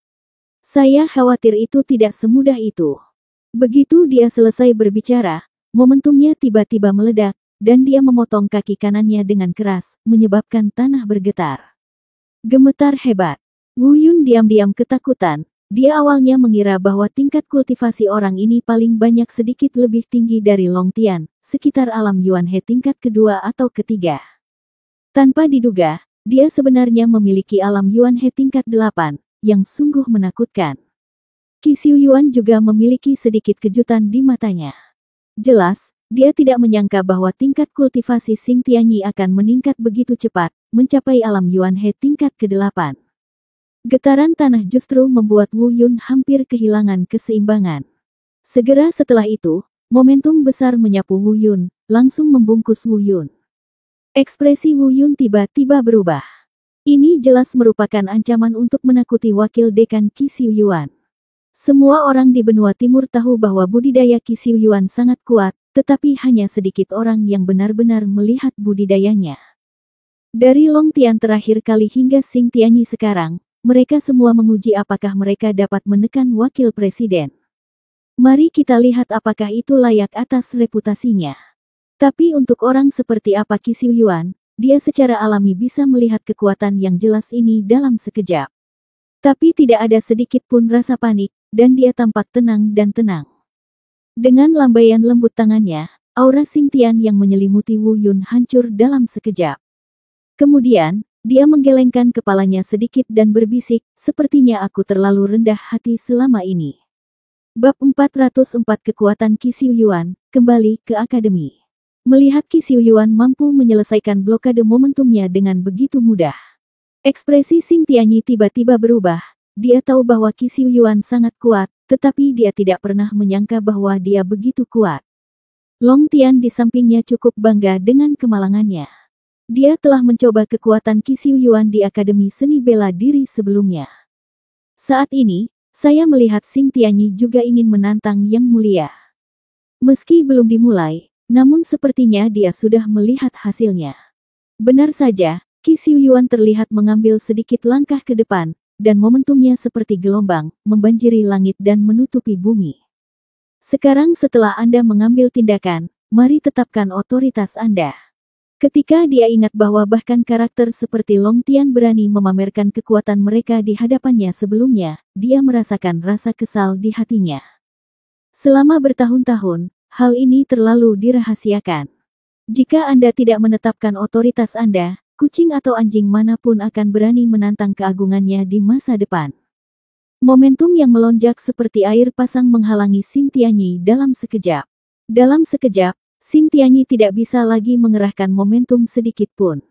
B: Saya khawatir itu tidak semudah itu. Begitu dia selesai berbicara, momentumnya tiba-tiba meledak, dan dia memotong kaki kanannya dengan keras, menyebabkan tanah bergetar. Gemetar hebat. Wu Yun diam-diam ketakutan. Dia awalnya mengira bahwa tingkat kultivasi orang ini paling banyak sedikit lebih tinggi dari Long Tian, sekitar alam Yuan He tingkat kedua atau ketiga. Tanpa diduga, dia sebenarnya memiliki alam Yuan He tingkat 8, yang sungguh menakutkan. Qi Xiuyuan juga memiliki sedikit kejutan di matanya. Jelas, dia tidak menyangka bahwa tingkat kultivasi Xing Tianyi akan meningkat begitu cepat, mencapai alam Yuan He tingkat ke-8. Getaran tanah justru membuat Wu Yun hampir kehilangan keseimbangan. Segera setelah itu, momentum besar menyapu Wu Yun, langsung membungkus Wu Yun. Ekspresi Wu Yun tiba-tiba berubah. Ini jelas merupakan ancaman untuk menakuti wakil dekan Qi Xiuyuan. Semua orang di benua timur tahu bahwa budidaya Qi Xiuyuan sangat kuat, tetapi hanya sedikit orang yang benar-benar melihat budidayanya. Dari Long Tian terakhir kali hingga Xing Tianyi sekarang, mereka semua menguji apakah mereka dapat menekan wakil presiden. Mari kita lihat apakah itu layak atas reputasinya. Tapi untuk orang seperti apa Qi Xiuyuan, dia secara alami bisa melihat kekuatan yang jelas ini dalam sekejap. Tapi tidak ada sedikit pun rasa panik, dan dia tampak tenang dan tenang. Dengan lambaian lembut tangannya, aura Xing Tian yang menyelimuti Wu Yun hancur dalam sekejap. Kemudian, dia menggelengkan kepalanya sedikit dan berbisik, sepertinya aku terlalu rendah hati selama ini. Bab 404 Kekuatan Qi Xiuyuan, kembali ke akademi. Melihat Qi Xiuyuan mampu menyelesaikan blokade momentumnya dengan begitu mudah. Ekspresi Xing Tianyi tiba-tiba berubah. Dia tahu bahwa Qi Xiuyuan sangat kuat, tetapi dia tidak pernah menyangka bahwa dia begitu kuat. Long Tian di sampingnya cukup bangga dengan kemalangannya. Dia telah mencoba kekuatan Qi Xiuyuan di Akademi Seni Bela Diri sebelumnya. Saat ini, saya melihat Xing Tianyi juga ingin menantang Yang Mulia. Meski belum dimulai, namun sepertinya dia sudah melihat hasilnya. Benar saja, Qi Xiuyuan terlihat mengambil sedikit langkah ke depan, dan momentumnya seperti gelombang, membanjiri langit dan menutupi bumi. Sekarang setelah Anda mengambil tindakan, mari tetapkan otoritas Anda. Ketika dia ingat bahwa bahkan karakter seperti Long Tian berani memamerkan kekuatan mereka di hadapannya sebelumnya, dia merasakan rasa kesal di hatinya. Selama bertahun-tahun, hal ini terlalu dirahasiakan. Jika Anda tidak menetapkan otoritas Anda, kucing atau anjing manapun akan berani menantang keagungannya di masa depan. Momentum yang melonjak seperti air pasang menghalangi Xing Tianyi dalam sekejap. Dalam sekejap, Xing Tianyi tidak bisa lagi mengerahkan momentum sedikit pun.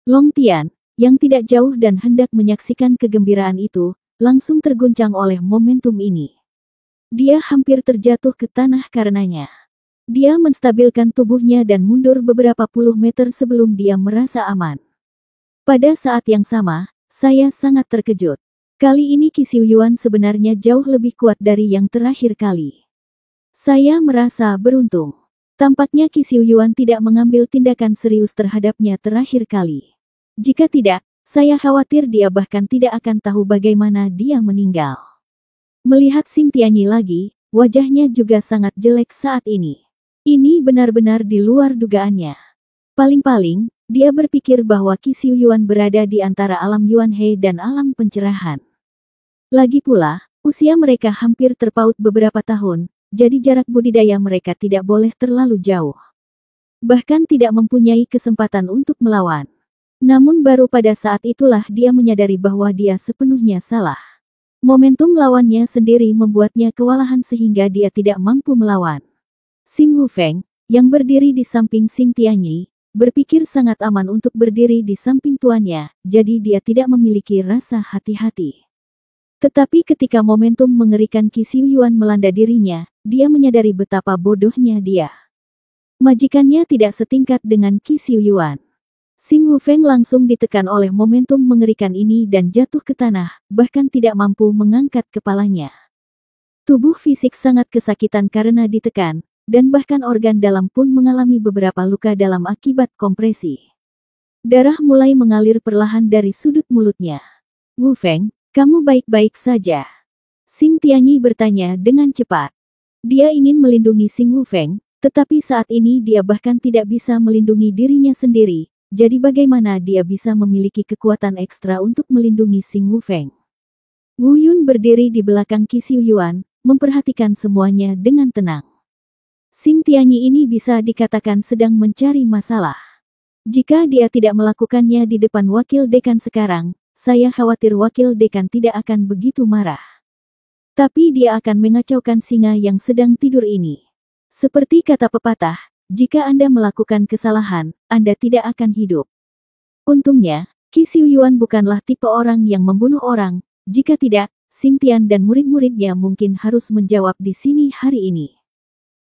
B: Long Tian, yang tidak jauh dan hendak menyaksikan kegembiraan itu, langsung terguncang oleh momentum ini. Dia hampir terjatuh ke tanah karenanya. Dia menstabilkan tubuhnya dan mundur beberapa puluh meter sebelum dia merasa aman. Pada saat yang sama, saya sangat terkejut. Kali ini Qi Xiuyuan sebenarnya jauh lebih kuat dari yang terakhir kali. Saya merasa beruntung. Tampaknya Qi Xiuyuan tidak mengambil tindakan serius terhadapnya terakhir kali. Jika tidak, saya khawatir dia bahkan tidak akan tahu bagaimana dia meninggal. Melihat Xing Tianyi lagi, wajahnya juga sangat jelek saat ini. Ini benar-benar di luar dugaannya. Paling-paling, dia berpikir bahwa Qi Xiuyuan berada di antara alam Yuanhe dan alam pencerahan. Lagi pula, usia mereka hampir terpaut beberapa tahun, jadi jarak budidaya mereka tidak boleh terlalu jauh. Bahkan tidak mempunyai kesempatan untuk melawan. Namun baru pada saat itulah dia menyadari bahwa dia sepenuhnya salah. Momentum lawannya sendiri membuatnya kewalahan sehingga dia tidak mampu melawan. Xing Wufeng, yang berdiri di samping Xing Tianyi, berpikir sangat aman untuk berdiri di samping tuannya, jadi dia tidak memiliki rasa hati-hati. Tetapi ketika momentum mengerikan Qi Xiuyuan melanda dirinya, dia menyadari betapa bodohnya dia. Majikannya tidak setingkat dengan Qi Xiuyuan. Xing Wufeng langsung ditekan oleh momentum mengerikan ini dan jatuh ke tanah, bahkan tidak mampu mengangkat kepalanya. Tubuh fisik sangat kesakitan karena ditekan, dan bahkan organ dalam pun mengalami beberapa luka dalam akibat kompresi. Darah mulai mengalir perlahan dari sudut mulutnya. Wufeng, kamu baik-baik saja? Xing Tianyi bertanya dengan cepat. Dia ingin melindungi Xing Wufeng, tetapi saat ini dia bahkan tidak bisa melindungi dirinya sendiri, jadi bagaimana dia bisa memiliki kekuatan ekstra untuk melindungi Xing Wufeng? Wu Yun berdiri di belakang Qi Xiuyuan, memperhatikan semuanya dengan tenang. Xing Tianyi ini bisa dikatakan sedang mencari masalah. Jika dia tidak melakukannya di depan wakil dekan sekarang, saya khawatir wakil dekan tidak akan begitu marah. Tapi dia akan mengacaukan singa yang sedang tidur ini. Seperti kata pepatah, jika Anda melakukan kesalahan, Anda tidak akan hidup. Untungnya, Qi Xiuyuan bukanlah tipe orang yang membunuh orang, jika tidak, Xing Tian dan murid-muridnya mungkin harus menjawab di sini hari ini.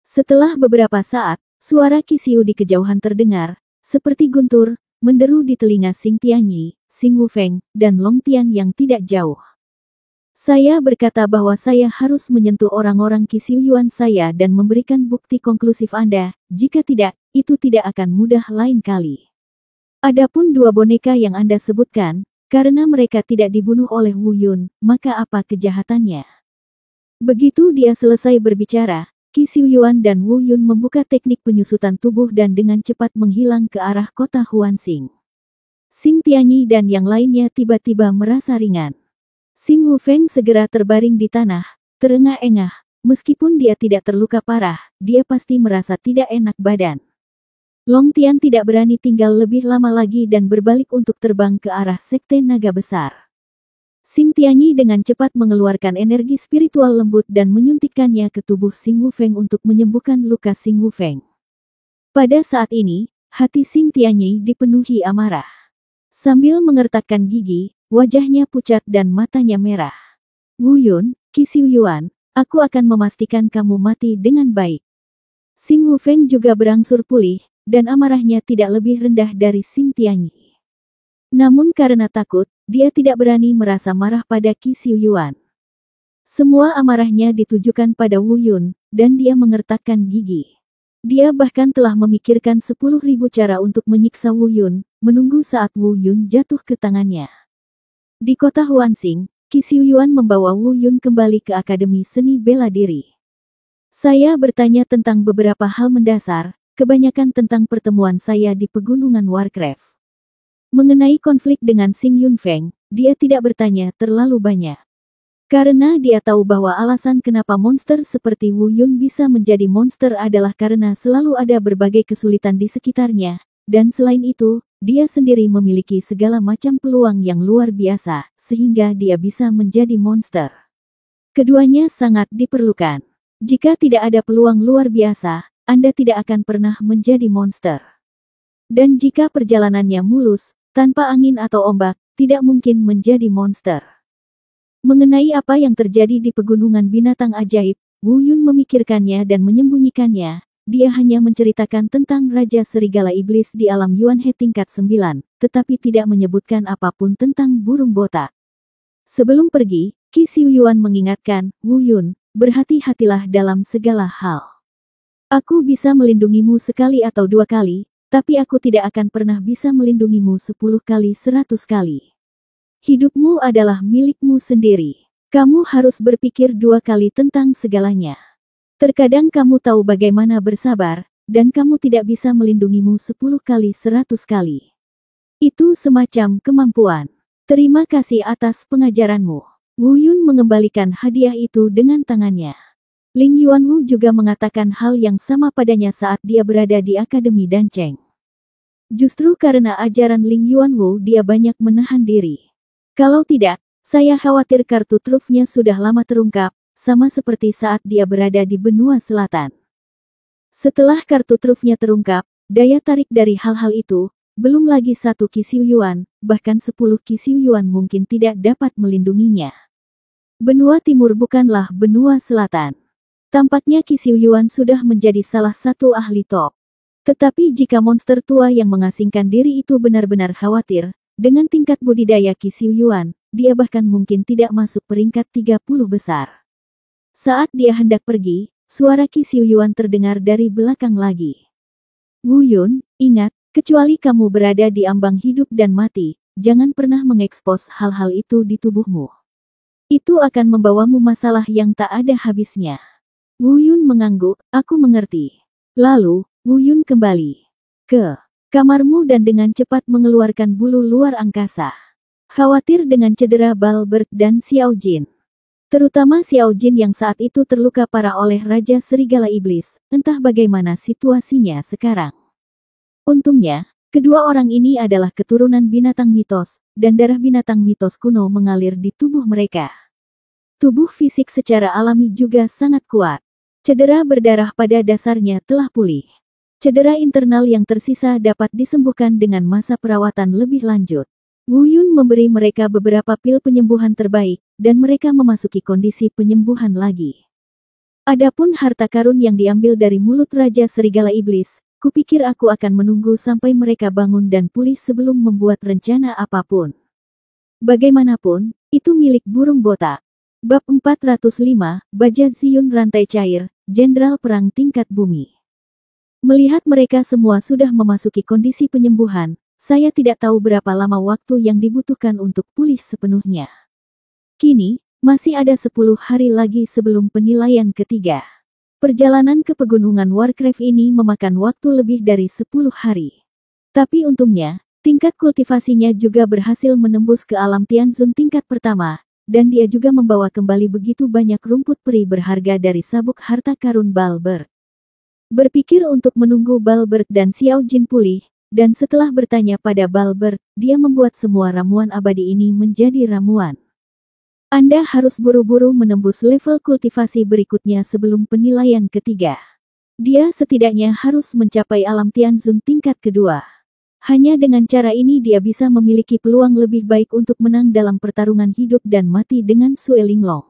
B: Setelah beberapa saat, suara Qi Xiu di kejauhan terdengar, seperti guntur, menderu di telinga Xing Tianyi, Xing Wufeng, dan Long Tian yang tidak jauh. Saya berkata bahwa saya harus menyentuh orang-orang Qi Xiuyuan saya dan memberikan bukti konklusif Anda, jika tidak, itu tidak akan mudah lain kali. Adapun dua boneka yang Anda sebutkan, karena mereka tidak dibunuh oleh Wu Yun, maka apa kejahatannya? Begitu dia selesai berbicara, Qi Xiuyuan dan Wu Yun membuka teknik penyusutan tubuh dan dengan cepat menghilang ke arah kota Huanxing. Xing Tianyi dan yang lainnya tiba-tiba merasa ringan. Xing Wufeng segera terbaring di tanah, terengah-engah. Meskipun dia tidak terluka parah, dia pasti merasa tidak enak badan. Long Tian tidak berani tinggal lebih lama lagi dan berbalik untuk terbang ke arah Sekte Naga Besar. Xing Tianyi dengan cepat mengeluarkan energi spiritual lembut dan menyuntikkannya ke tubuh Xing Wufeng untuk menyembuhkan luka Xing Wufeng. Pada saat ini, hati Xing Tianyi dipenuhi amarah. Sambil mengertakkan gigi, wajahnya pucat dan matanya merah. Wu Yun, Qi Xiuyuan, aku akan memastikan kamu mati dengan baik. Xing Wufeng juga berangsur pulih, dan amarahnya tidak lebih rendah dari Xing Tianyi. Namun karena takut, dia tidak berani merasa marah pada Qi Xiuyuan. Semua amarahnya ditujukan pada Wu Yun, dan dia mengertakkan gigi. Dia bahkan telah memikirkan 10.000 cara untuk menyiksa Wu Yun, menunggu saat Wu Yun jatuh ke tangannya. Di kota Huanxing, Qi Xiuyuan membawa Wu Yun kembali ke Akademi Seni Bela Diri. Saya bertanya tentang beberapa hal mendasar, kebanyakan tentang pertemuan saya di Pegunungan Warcraft. Mengenai konflik dengan Xing Yunfeng, dia tidak bertanya terlalu banyak. Karena dia tahu bahwa alasan kenapa monster seperti Wu Yun bisa menjadi monster adalah karena selalu ada berbagai kesulitan di sekitarnya, dan selain itu, dia sendiri memiliki segala macam peluang yang luar biasa, sehingga dia bisa menjadi monster. Keduanya sangat diperlukan. Jika tidak ada peluang luar biasa, Anda tidak akan pernah menjadi monster. Dan jika perjalanannya mulus, tanpa angin atau ombak, tidak mungkin menjadi monster. Mengenai apa yang terjadi di pegunungan binatang ajaib, Wu Yun memikirkannya dan menyembunyikannya. Dia hanya menceritakan tentang Raja Serigala Iblis di alam Yuan He tingkat 9, tetapi tidak menyebutkan apapun tentang burung botak. Sebelum pergi, Qi Xiu Yuan mengingatkan, Wu Yun, berhati-hatilah dalam segala hal. Aku bisa melindungimu sekali atau 2 kali, tapi aku tidak akan pernah bisa melindungimu 10 kali 100 kali. Hidupmu adalah milikmu sendiri. Kamu harus berpikir 2 kali tentang segalanya. Terkadang kamu tahu bagaimana bersabar, dan kamu tidak bisa melindungimu 10 kali 100 kali. Itu semacam kemampuan. Terima kasih atas pengajaranmu. Wu Yun mengembalikan hadiah itu dengan tangannya. Ling Yuanwu juga mengatakan hal yang sama padanya saat dia berada di Akademi Danceng. Justru karena ajaran Ling Yuanwu dia banyak menahan diri. Kalau tidak, saya khawatir kartu trufnya sudah lama terungkap, sama seperti saat dia berada di benua selatan. Setelah kartu trufnya terungkap, daya tarik dari hal-hal itu, belum lagi 1 Qi Xiu Yuan, bahkan 10 Qi Xiu Yuan mungkin tidak dapat melindunginya. Benua timur bukanlah benua selatan. Tampaknya Qi Xiu Yuan sudah menjadi salah satu ahli top. Tetapi jika monster tua yang mengasingkan diri itu benar-benar khawatir, dengan tingkat budidaya Qi Xiu Yuan, dia bahkan mungkin tidak masuk peringkat 30 besar. Saat dia hendak pergi, suara Qi Xiu Yuan terdengar dari belakang lagi. Wu Yun, ingat, kecuali kamu berada di ambang hidup dan mati, jangan pernah mengekspos hal-hal itu di tubuhmu. Itu akan membawamu masalah yang tak ada habisnya. Wu Yun mengangguk, aku mengerti. Lalu, Wu Yun kembali ke kamarmu dan dengan cepat mengeluarkan bulu luar angkasa. Khawatir dengan cedera Balbert dan Xiao Jin. Terutama Xiao Jin yang saat itu terluka parah oleh Raja Serigala Iblis, entah bagaimana situasinya sekarang. Untungnya, kedua orang ini adalah keturunan binatang mitos, dan darah binatang mitos kuno mengalir di tubuh mereka. Tubuh fisik secara alami juga sangat kuat. Cedera berdarah pada dasarnya telah pulih. Cedera internal yang tersisa dapat disembuhkan dengan masa perawatan lebih lanjut. Wu Yun memberi mereka beberapa pil penyembuhan terbaik, dan mereka memasuki kondisi penyembuhan lagi. Adapun harta karun yang diambil dari mulut Raja Serigala Iblis, kupikir aku akan menunggu sampai mereka bangun dan pulih sebelum membuat rencana apapun. Bagaimanapun, itu milik burung botak. Bab 405, Baja Ziyun Rantai Cair, Jenderal Perang Tingkat Bumi. Melihat mereka semua sudah memasuki kondisi penyembuhan, saya tidak tahu berapa lama waktu yang dibutuhkan untuk pulih sepenuhnya. Kini, masih ada 10 hari lagi sebelum penilaian ketiga. Perjalanan ke pegunungan Warcraft ini memakan waktu lebih dari 10 hari. Tapi untungnya, tingkat kultivasinya juga berhasil menembus ke alam Tianzun tingkat pertama, dan dia juga membawa kembali begitu banyak rumput peri berharga dari sabuk harta karun Balbert. Berpikir untuk menunggu Balbert dan Xiao Jin pulih, dan setelah bertanya pada Balbert, dia membuat semua ramuan abadi ini menjadi ramuan. Anda harus buru-buru menembus level kultivasi berikutnya sebelum penilaian ketiga. Dia setidaknya harus mencapai alam Tianzun tingkat kedua. Hanya dengan cara ini dia bisa memiliki peluang lebih baik untuk menang dalam pertarungan hidup dan mati dengan Sue Linglong.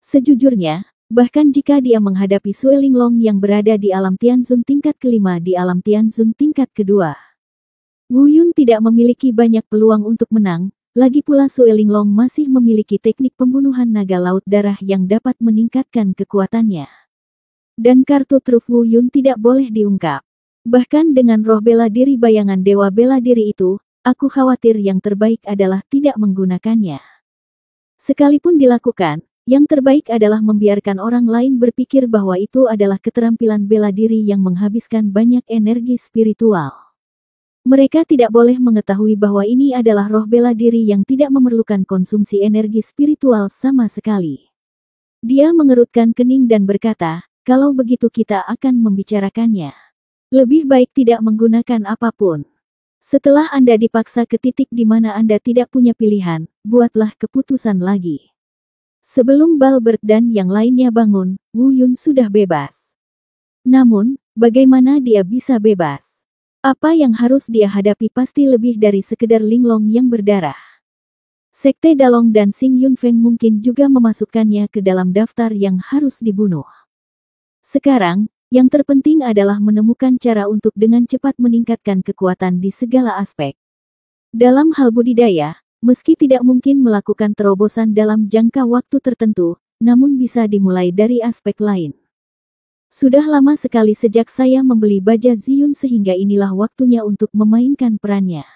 B: Sejujurnya, bahkan jika dia menghadapi Sue Linglong yang berada di alam Tianzun tingkat kelima di alam Tianzun tingkat kedua, Wu Yun tidak memiliki banyak peluang untuk menang, lagi pula Sue Linglong masih memiliki teknik pembunuhan naga laut darah yang dapat meningkatkan kekuatannya. Dan kartu truf Wu Yun tidak boleh diungkap. Bahkan dengan roh bela diri bayangan dewa bela diri itu, aku khawatir yang terbaik adalah tidak menggunakannya. Sekalipun dilakukan, yang terbaik adalah membiarkan orang lain berpikir bahwa itu adalah keterampilan bela diri yang menghabiskan banyak energi spiritual. Mereka tidak boleh mengetahui bahwa ini adalah roh bela diri yang tidak memerlukan konsumsi energi spiritual sama sekali. Dia mengerutkan kening dan berkata, kalau begitu kita akan membicarakannya. Lebih baik tidak menggunakan apapun. Setelah Anda dipaksa ke titik di mana Anda tidak punya pilihan, buatlah keputusan lagi. Sebelum Balbert dan yang lainnya bangun, Wu Yun sudah bebas. Namun, bagaimana dia bisa bebas? Apa yang harus dia hadapi pasti lebih dari sekedar linglong yang berdarah. Sekte Dalong dan Xing Yunfeng mungkin juga memasukkannya ke dalam daftar yang harus dibunuh. Sekarang, yang terpenting adalah menemukan cara untuk dengan cepat meningkatkan kekuatan di segala aspek. Dalam hal budidaya, meski tidak mungkin melakukan terobosan dalam jangka waktu tertentu, namun bisa dimulai dari aspek lain. Sudah lama sekali sejak saya membeli baja Ziyun sehingga inilah waktunya untuk memainkan perannya.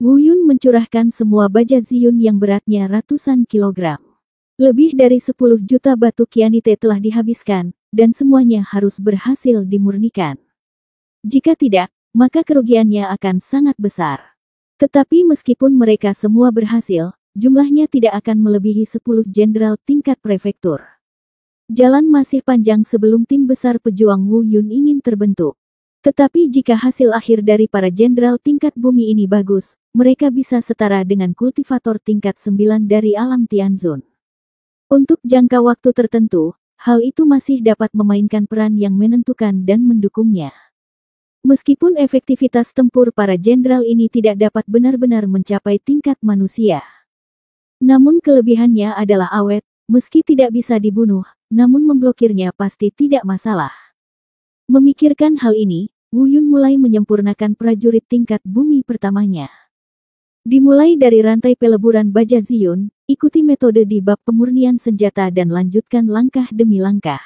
B: Wu Yun mencurahkan semua baja Ziyun yang beratnya ratusan kilogram. Lebih dari 10 juta batu kianite telah dihabiskan, dan semuanya harus berhasil dimurnikan. Jika tidak, maka kerugiannya akan sangat besar. Tetapi meskipun mereka semua berhasil, jumlahnya tidak akan melebihi 10 jenderal tingkat prefektur. Jalan masih panjang sebelum tim besar pejuang Wu Yun ingin terbentuk. Tetapi jika hasil akhir dari para jenderal tingkat bumi ini bagus, mereka bisa setara dengan kultivator tingkat 9 dari alam Tianzun. Untuk jangka waktu tertentu, hal itu masih dapat memainkan peran yang menentukan dan mendukungnya. Meskipun efektivitas tempur para jenderal ini tidak dapat benar-benar mencapai tingkat manusia. Namun kelebihannya adalah awet, meski tidak bisa dibunuh, namun memblokirnya pasti tidak masalah. Memikirkan hal ini, Wu Yun mulai menyempurnakan prajurit tingkat bumi pertamanya. Dimulai dari rantai peleburan baja Ziyun, ikuti metode di bab pemurnian senjata dan lanjutkan langkah demi langkah.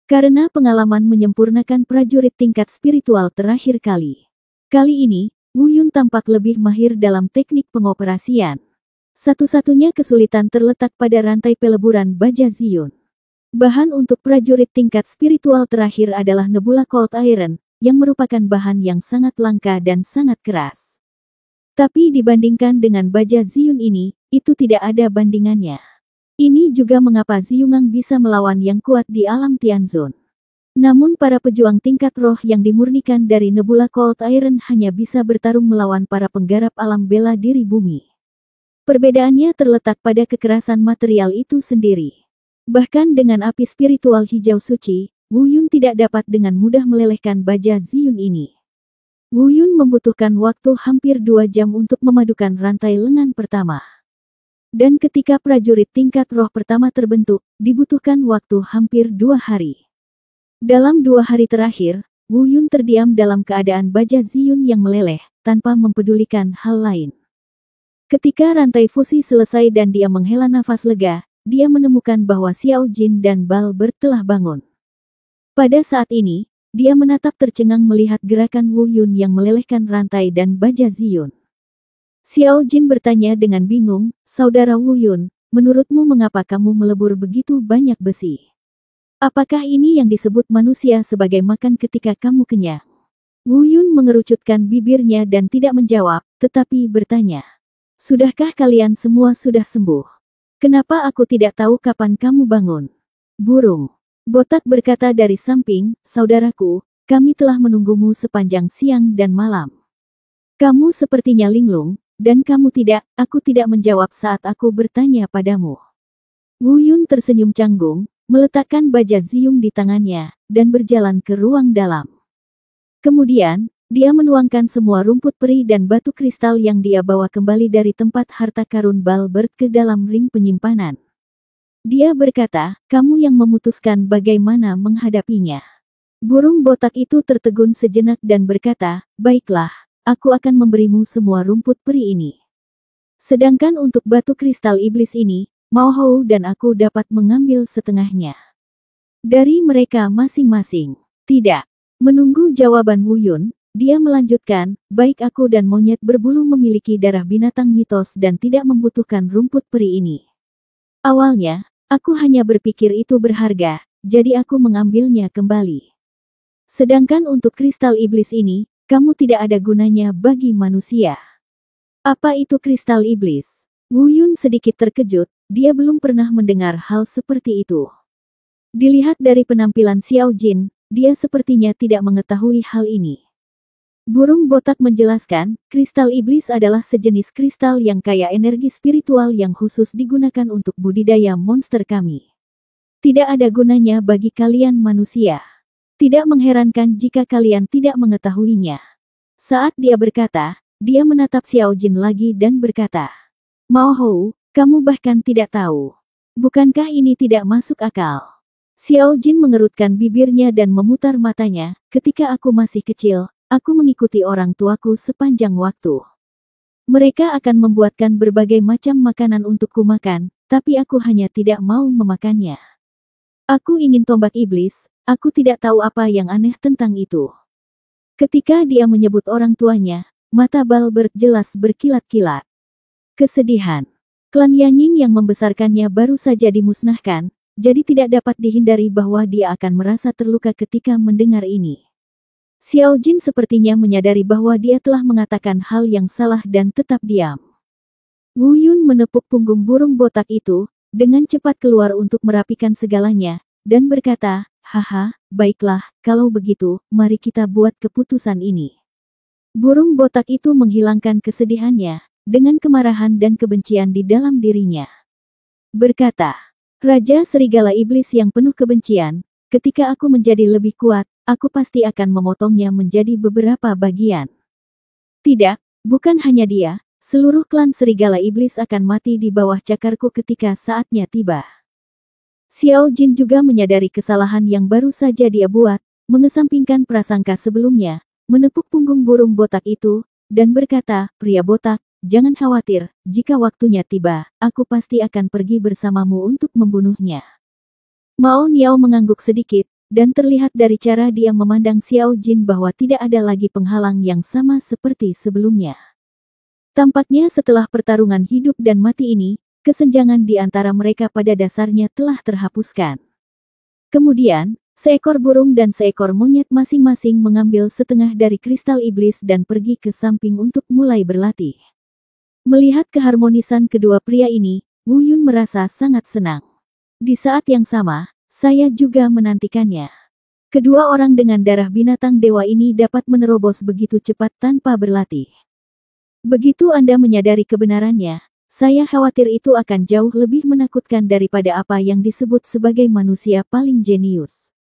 B: Karena pengalaman menyempurnakan prajurit tingkat spiritual terakhir kali. Kali ini, Wu Yun tampak lebih mahir dalam teknik pengoperasian. Satu-satunya kesulitan terletak pada rantai peleburan baja Ziyun. Bahan untuk prajurit tingkat spiritual terakhir adalah Nebula Cold Iron, yang merupakan bahan yang sangat langka dan sangat keras. Tapi dibandingkan dengan baja Ziyun ini, itu tidak ada bandingannya. Ini juga mengapa Ziyungang bisa melawan yang kuat di alam Tianzun. Namun para pejuang tingkat roh yang dimurnikan dari Nebula Cold Iron hanya bisa bertarung melawan para penggarap alam bela diri bumi. Perbedaannya terletak pada kekerasan material itu sendiri. Bahkan dengan api spiritual hijau suci, Wu Yun tidak dapat dengan mudah melelehkan baja Ziyun ini. Wu Yun membutuhkan waktu hampir 2 jam untuk memadukan rantai lengan pertama. Dan ketika prajurit tingkat roh pertama terbentuk, dibutuhkan waktu hampir 2 hari. Dalam 2 hari terakhir, Wu Yun terdiam dalam keadaan baja Ziyun yang meleleh, tanpa mempedulikan hal lain. Ketika rantai fusi selesai dan dia menghela nafas lega, dia menemukan bahwa Xiao Jin dan Balbert telah bangun. Pada saat ini, dia menatap tercengang melihat gerakan Wu Yun yang melelehkan rantai dan baja Ziyun. Xiao Jin bertanya dengan bingung, "Saudara Wu Yun, menurutmu mengapa kamu melebur begitu banyak besi? Apakah ini yang disebut manusia sebagai makan ketika kamu kenyang?" Wu Yun mengerucutkan bibirnya dan tidak menjawab, tetapi bertanya, "Sudahkah kalian semua sudah sembuh? Kenapa aku tidak tahu kapan kamu bangun?" "Burung," botak berkata dari samping, "Saudaraku, kami telah menunggumu sepanjang siang dan malam. Kamu sepertinya linglung, dan kamu tidak, aku tidak menjawab saat aku bertanya padamu." Wu Yun tersenyum canggung, meletakkan baja Ziyun di tangannya, dan berjalan ke ruang dalam. Kemudian, dia menuangkan semua rumput peri dan batu kristal yang dia bawa kembali dari tempat harta karun Balbert ke dalam ring penyimpanan. Dia berkata, "Kamu yang memutuskan bagaimana menghadapinya." Burung botak itu tertegun sejenak dan berkata, "Baiklah, aku akan memberimu semua rumput peri ini. Sedangkan untuk batu kristal iblis ini, Mao Hou dan aku dapat mengambil setengahnya. Dari mereka masing-masing." Tidak. Menunggu jawaban Wu Yun, dia melanjutkan, "Baik, aku dan monyet berbulu memiliki darah binatang mitos dan tidak membutuhkan rumput peri ini. Awalnya, aku hanya berpikir itu berharga, jadi aku mengambilnya kembali. Sedangkan untuk kristal iblis ini, kamu tidak ada gunanya bagi manusia. Apa itu kristal iblis? Wu Yun sedikit terkejut, dia belum pernah mendengar hal seperti itu. Dilihat dari penampilan Xiao Jin, dia sepertinya tidak mengetahui hal ini. Burung botak menjelaskan, kristal iblis adalah sejenis kristal yang kaya energi spiritual yang khusus digunakan untuk budidaya monster kami. Tidak ada gunanya bagi kalian manusia. Tidak mengherankan jika kalian tidak mengetahuinya. Saat dia berkata, dia menatap Xiao Jin lagi dan berkata, Mao Hou, kamu bahkan tidak tahu. Bukankah ini tidak masuk akal? Xiao Jin mengerutkan bibirnya dan memutar matanya, ketika aku masih kecil, aku mengikuti orang tuaku sepanjang waktu. Mereka akan membuatkan berbagai macam makanan untukku makan, tapi aku hanya tidak mau memakannya. Aku ingin tombak iblis, aku tidak tahu apa yang aneh tentang itu. Ketika dia menyebut orang tuanya, mata Balbert jelas berkilat-kilat. Kesedihan. Klan Yanying yang membesarkannya baru saja dimusnahkan, jadi tidak dapat dihindari bahwa dia akan merasa terluka ketika mendengar ini. Xiao Jin sepertinya menyadari bahwa dia telah mengatakan hal yang salah dan tetap diam. Wu Yun menepuk punggung burung botak itu, dengan cepat keluar untuk merapikan segalanya, dan berkata, haha, baiklah, kalau begitu, mari kita buat keputusan ini. Burung botak itu menghilangkan kesedihannya, dengan kemarahan dan kebencian di dalam dirinya. Berkata, Raja Serigala Iblis yang penuh kebencian, ketika aku menjadi lebih kuat, aku pasti akan memotongnya menjadi beberapa bagian. Tidak, bukan hanya dia, seluruh klan Serigala Iblis akan mati di bawah cakarku ketika saatnya tiba. Xiao Jin juga menyadari kesalahan yang baru saja dia buat, mengesampingkan prasangka sebelumnya, menepuk punggung burung botak itu, dan berkata, pria botak, jangan khawatir, jika waktunya tiba, aku pasti akan pergi bersamamu untuk membunuhnya. Mao Niao mengangguk sedikit, dan terlihat dari cara dia memandang Xiao Jin bahwa tidak ada lagi penghalang yang sama seperti sebelumnya. Tampaknya setelah pertarungan hidup dan mati ini, kesenjangan di antara mereka pada dasarnya telah terhapuskan. Kemudian, seekor burung dan seekor monyet masing-masing mengambil setengah dari kristal iblis dan pergi ke samping untuk mulai berlatih. Melihat keharmonisan kedua pria ini, Wu Yun merasa sangat senang. Di saat yang sama, saya juga menantikannya. Kedua orang dengan darah binatang dewa ini dapat menerobos begitu cepat tanpa berlatih. Begitu Anda menyadari kebenarannya, saya khawatir itu akan jauh lebih menakutkan daripada apa yang disebut sebagai manusia paling jenius.